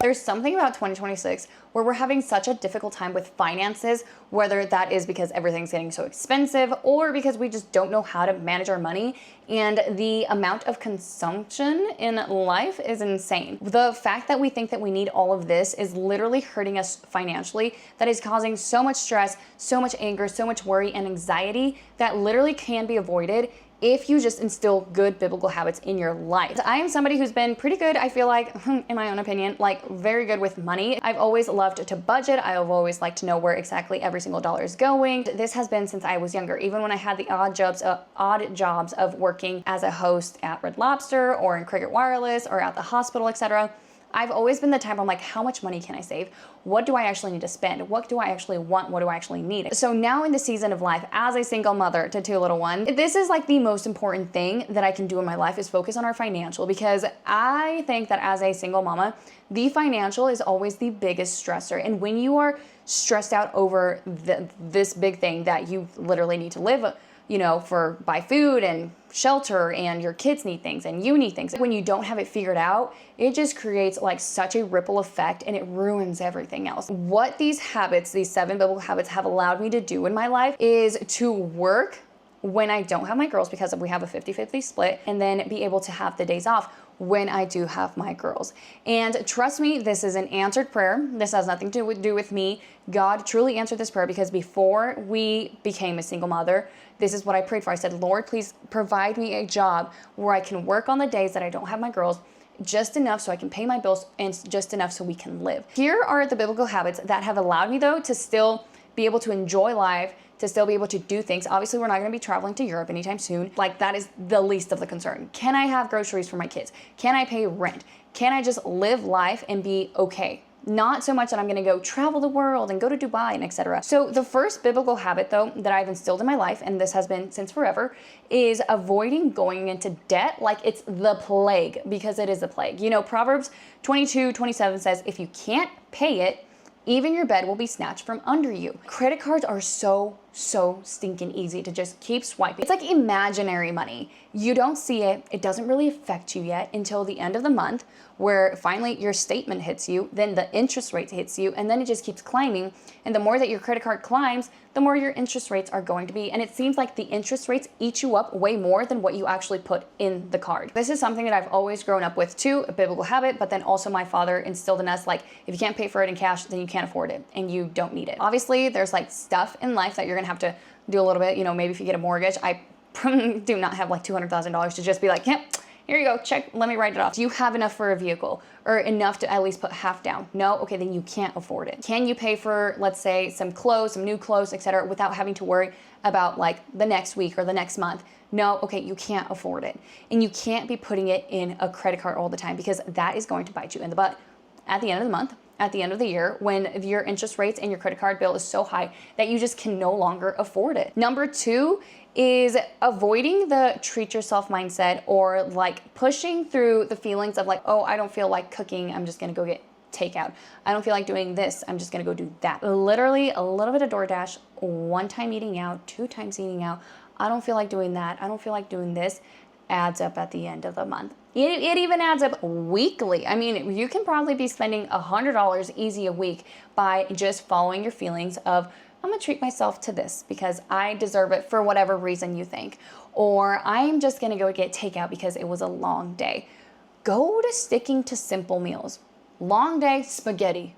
There's something about 2026 where we're having such a difficult time with finances, whether that is because everything's getting so expensive or because we just don't know how to manage our money, and the amount of consumption in life is insane. The fact that we think that we need all of this is literally hurting us financially. That is causing so much stress, so much anger, so much worry and anxiety that literally can be avoided if you just instill good biblical habits in your life. I am somebody who's been pretty good, I feel like, in my own opinion, like very good with money. I've always loved to budget. I've always liked to know where exactly every single dollar is going. This has been since I was younger, even when I had the odd jobs of working as a host at Red Lobster or in Cricket Wireless or at the hospital, etc. I've always been the type I'm like, how much money can I save? What do I actually need to spend? What do I actually want? What do I actually need? So now in the season of life, as a single mother to 2 little ones, this is like the most important thing that I can do in my life is focus on our financial, because I think that as a single mama, the financial is always the biggest stressor. And when you are stressed out over this big thing that you literally need to live, for buy food and shelter, and your kids need things and you need things. When you don't have it figured out, it just creates like such a ripple effect and it ruins everything else. What these habits, these 7 biblical habits, have allowed me to do in my life is to work when I don't have my girls, because we have a 50-50 split, and then be able to have the days off when I do have my girls. And trust me, this is an answered prayer. This has nothing to do with me. God truly answered this prayer, because before we became a single mother, this is what I prayed for. I said, Lord, please provide me a job where I can work on the days that I don't have my girls, just enough so I can pay my bills and just enough so we can live. Here are the biblical habits that have allowed me, though, to still be able to enjoy life, to still be able to do things. Obviously, we're not going to be traveling to Europe anytime soon. Like, that is the least of the concern. Can I have groceries for my kids? Can I pay rent? Can I just live life and be okay? Not so much that I'm going to go travel the world and go to Dubai and etc. So the first biblical habit, though, that I've instilled in my life, and this has been since forever, is avoiding going into debt like it's the plague, because it is the plague. Proverbs 22:27 says, if you can't pay it, even your bed will be snatched from under you. Credit cards are so stinking easy to just keep swiping. It's like imaginary money. You don't see it. It doesn't really affect you yet until the end of the month, where finally your statement hits you, then the interest rate hits you, and then it just keeps climbing. And the more that your credit card climbs, the more your interest rates are going to be. And it seems like the interest rates eat you up way more than what you actually put in the card. This is something that I've always grown up with too, a biblical habit, but then also my father instilled in us, like, if you can't pay for it in cash, then you can't afford it and you don't need it. Obviously, there's like stuff in life that you're gonna have to do a little bit, maybe if you get a mortgage. I do not have like $200,000 to just be like, yep, here you go, check, let me write it off. Do you have enough for a vehicle, or enough to at least put half down? No? Okay, then you can't afford it. Can you pay for, let's say, some clothes, some new clothes, etc., without having to worry about like the next week or the next month? No? Okay, you can't afford it. And you can't be putting it in a credit card all the time, because that is going to bite you in the butt at the end of the month, at the end of the year, when your interest rates and your credit card bill is so high that you just can no longer afford it. Number 2 is avoiding the treat yourself mindset, or like pushing through the feelings of like, oh, I don't feel like cooking, I'm just gonna go get takeout. I don't feel like doing this, I'm just gonna go do that. Literally a little bit of DoorDash, 1 time eating out, 2 times eating out. I don't feel like doing that, I don't feel like doing this, adds up at the end of the month. It even adds up weekly. I mean, you can probably be spending $100 easy a week by just following your feelings of, I'm gonna treat myself to this because I deserve it for whatever reason you think. Or I'm just gonna go get takeout because it was a long day. Go to sticking to simple meals. Long day, spaghetti.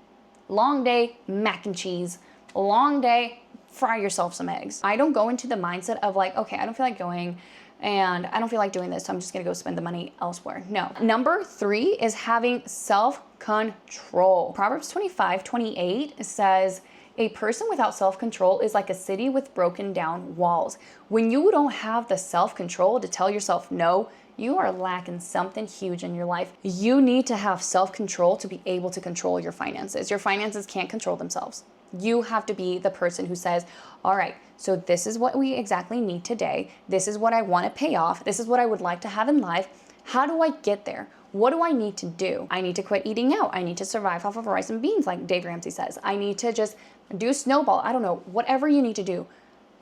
Long day, mac and cheese. Long day, fry yourself some eggs. I don't go into the mindset of like, okay, I don't feel like going and I don't feel like doing this, so I'm just gonna go spend the money elsewhere. No. Number 3 is having self-control. Proverbs 25:28 says, a person without self-control is like a city with broken down walls. When you don't have the self-control to tell yourself no, you are lacking something huge in your life. You need to have self-control to be able to control your finances. Your finances can't control themselves. You have to be the person who says, all right, so this is what we exactly need today. This is what I want to pay off. This is what I would like to have in life. How do I get there? What do I need to do? I need to quit eating out. I need to survive off of rice and beans, like Dave Ramsey says. I need to just do snowball. I don't know, whatever you need to do.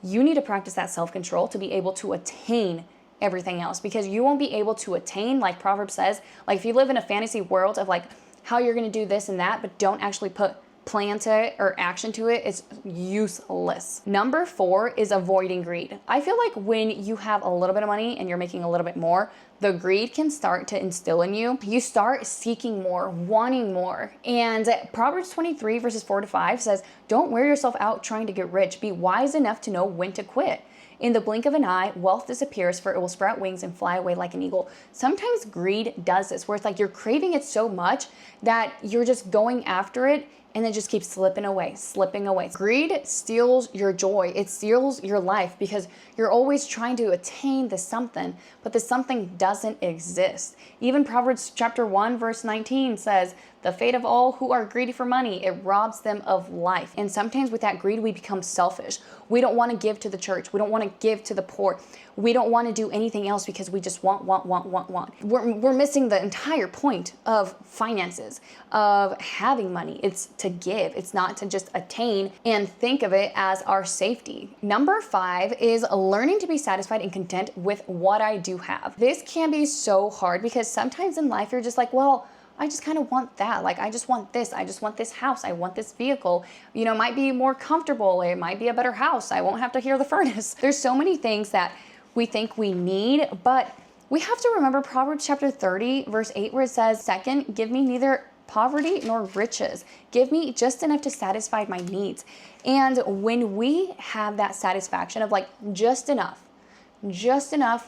You need to practice that self-control to be able to attain everything else, because you won't be able to attain, like Proverbs says, like if you live in a fantasy world of like how you're going to do this and that, but don't actually put plan to it or action to it, it's useless. Number 4 is avoiding greed. I feel like when you have a little bit of money and you're making a little bit more, the greed can start to instill in you. You start seeking more, wanting more. And Proverbs 23 verses 4-5 says, don't wear yourself out trying to get rich. Be wise enough to know when to quit. In the blink of an eye, wealth disappears, for it will sprout wings and fly away like an eagle. Sometimes greed does this, where it's like you're craving it so much that you're just going after it and it just keeps slipping away, slipping away. Greed steals your joy. It steals your life because you're always trying to attain this something, but the something doesn't exist. Even Proverbs chapter 1, verse 19 says, the fate of all who are greedy for money, it robs them of life. And sometimes with that greed, we become selfish. We don't want to give to the church. We don't want to give to the poor. We don't want to do anything else because we just want. We're missing the entire point of finances, of having money. It's to give. It's not to just attain and think of it as our safety. Number 5 is learning to be satisfied and content with what I do have. This can be so hard because sometimes in life you're just like, well, I just kind of want that. Like, I just want this. I just want this house. I want this vehicle. You know, it might be more comfortable. It might be a better house. I won't have to hear the furnace. There's so many things that we think we need, but we have to remember Proverbs chapter 30, verse 8, where it says, second, give me neither poverty nor riches. Give me just enough to satisfy my needs. And when we have that satisfaction of like just enough,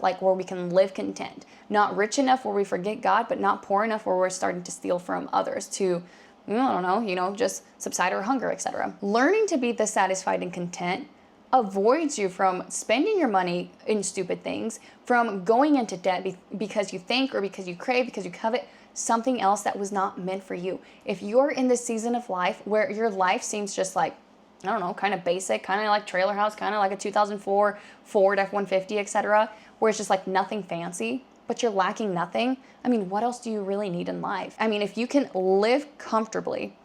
like where we can live content, not rich enough where we forget God, but not poor enough where we're starting to steal from others to, I don't know, just subside our hunger, etc. Learning to be this satisfied and content avoids you from spending your money in stupid things, from going into debt because you think or because you crave, because you covet something else that was not meant for you. If you're in this season of life where your life seems just like, I don't know, kind of basic, kind of like trailer house, kind of like a 2004 Ford F-150, etc., where it's just like nothing fancy, but you're lacking nothing. I mean, what else do you really need in life? I mean, if you can live comfortably,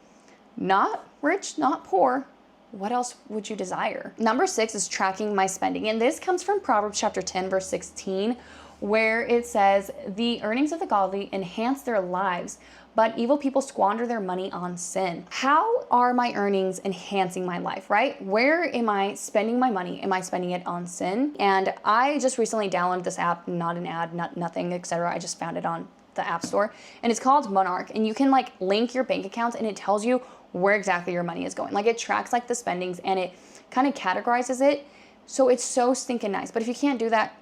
not rich, not poor, what else would you desire? Number 6 is tracking my spending. And this comes from Proverbs chapter 10, verse 16, where it says, the earnings of the godly enhance their lives, but evil people squander their money on sin. How are my earnings enhancing my life, right? Where am I spending my money? Am I spending it on sin? And I just recently downloaded this app, not an ad, nothing, etc. I just found it on the App Store, and it's called Monarch. And you can like link your bank accounts and it tells you where exactly your money is going. Like it tracks like the spendings and it kind of categorizes it. So it's so stinking nice. But if you can't do that,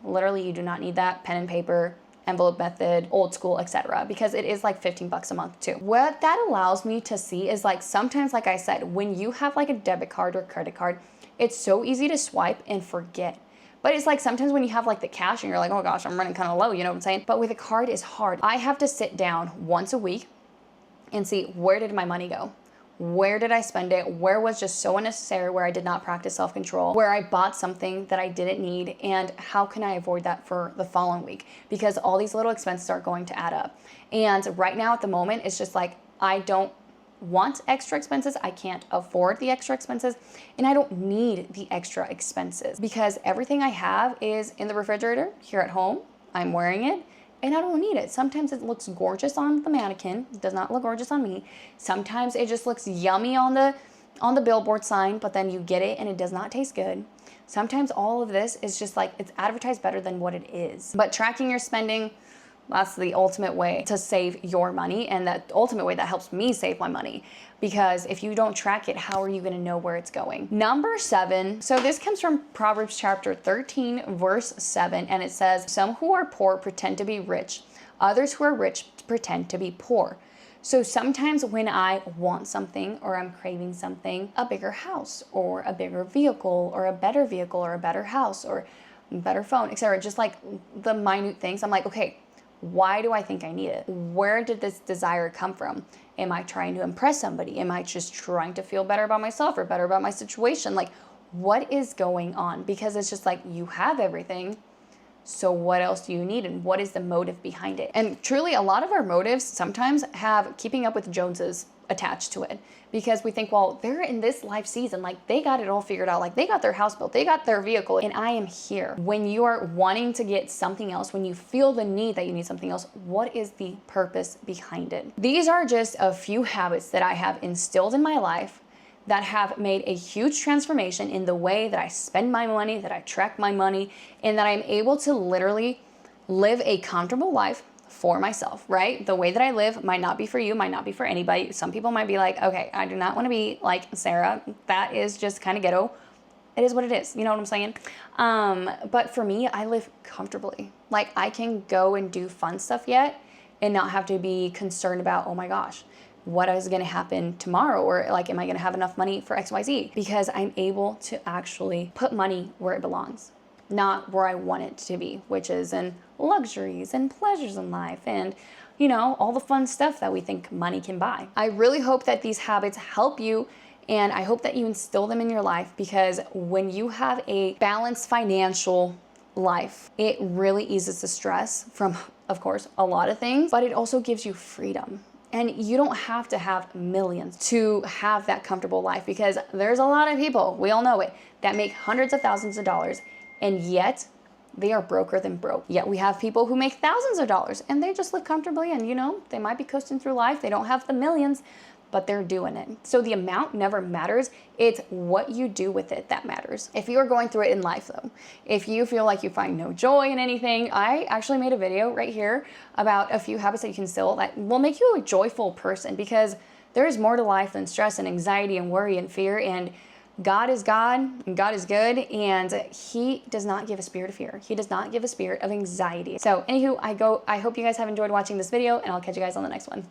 literally you do not need that. Pen and paper, envelope method, old school, etc. because it is like $15 a month too. What that allows me to see is like sometimes, like I said, when you have like a debit card or credit card, it's so easy to swipe and forget. But it's like sometimes when you have like the cash and you're like, oh gosh, I'm running kind of low, you know what I'm saying? But with a card, it's hard. I have to sit down once a week and see, where did my money go? Where did I spend it? Where was just so unnecessary, where I did not practice self-control, where I bought something that I didn't need, and how can I avoid that for the following week? Because all these little expenses are going to add up. And right now at the moment, it's just like, I don't want extra expenses. I can't afford the extra expenses, and I don't need the extra expenses because everything I have is in the refrigerator here at home. I'm wearing it. And I don't need it. Sometimes it looks gorgeous on the mannequin. It does not look gorgeous on me. Sometimes it just looks yummy on the billboard sign, but then you get it and it does not taste good. Sometimes all of this is just like, it's advertised better than what it is. But tracking your spending, that's the ultimate way to save your money, and that ultimate way that helps me save my money. Because if you don't track it, how are you going to know where it's going? Number 7. So this comes from Proverbs chapter 13, verse 7. And it says, some who are poor pretend to be rich. Others who are rich pretend to be poor. So sometimes when I want something or I'm craving something, a bigger house or a bigger vehicle or a better house or a better phone, etc., just like the minute things, I'm like, okay, why do I think I need it? Where did this desire come from? Am I trying to impress somebody? Am I just trying to feel better about myself or better about my situation? Like, what is going on? Because it's just like, you have everything, So what else do you need, and what is the motive behind it? And truly, a lot of our motives sometimes have keeping up with Joneses attached to it, because we think, well, they're in this life season, like they got it all figured out, like they got their house built, they got their vehicle, and I am here. When you are wanting to get something else, when you feel the need that you need something else, what is the purpose behind it? These are just a few habits that I have instilled in my life that have made a huge transformation in the way that I spend my money, that I track my money, and that I'm able to literally live a comfortable life for myself, right? The way that I live might not be for you, might not be for anybody. Some people might be like, okay, I do not want to be like Sarah. That is just kind of ghetto. It is what it is. You know what I'm saying? But for me, I live comfortably. Like I can go and do fun stuff yet and not have to be concerned about, oh my gosh, what is going to happen tomorrow? Or like, am I going to have enough money for XYZ? Because I'm able to actually put money where it belongs, not where I want it to be, which is in luxuries and pleasures in life and, you know, all the fun stuff that we think money can buy. I really hope that these habits help you, and I hope that you instill them in your life, because when you have a balanced financial life, it really eases the stress from, of course, a lot of things, but it also gives you freedom. And you don't have to have millions to have that comfortable life, because there's a lot of people, we all know it, that make hundreds of thousands of dollars, and yet they are broker than broke. Yet we have people who make thousands of dollars and they just live comfortably, and you know, they might be coasting through life. They don't have the millions, but they're doing it. So the amount never matters. It's what you do with it that matters. If you are going through it in life though, if you feel like you find no joy in anything, I actually made a video right here about a few habits that you can instill that will make you a joyful person, because there is more to life than stress and anxiety and worry and fear. And God is God, and God is good, and He does not give a spirit of fear. He does not give a spirit of anxiety. So anywho, I hope you guys have enjoyed watching this video, and I'll catch you guys on the next one.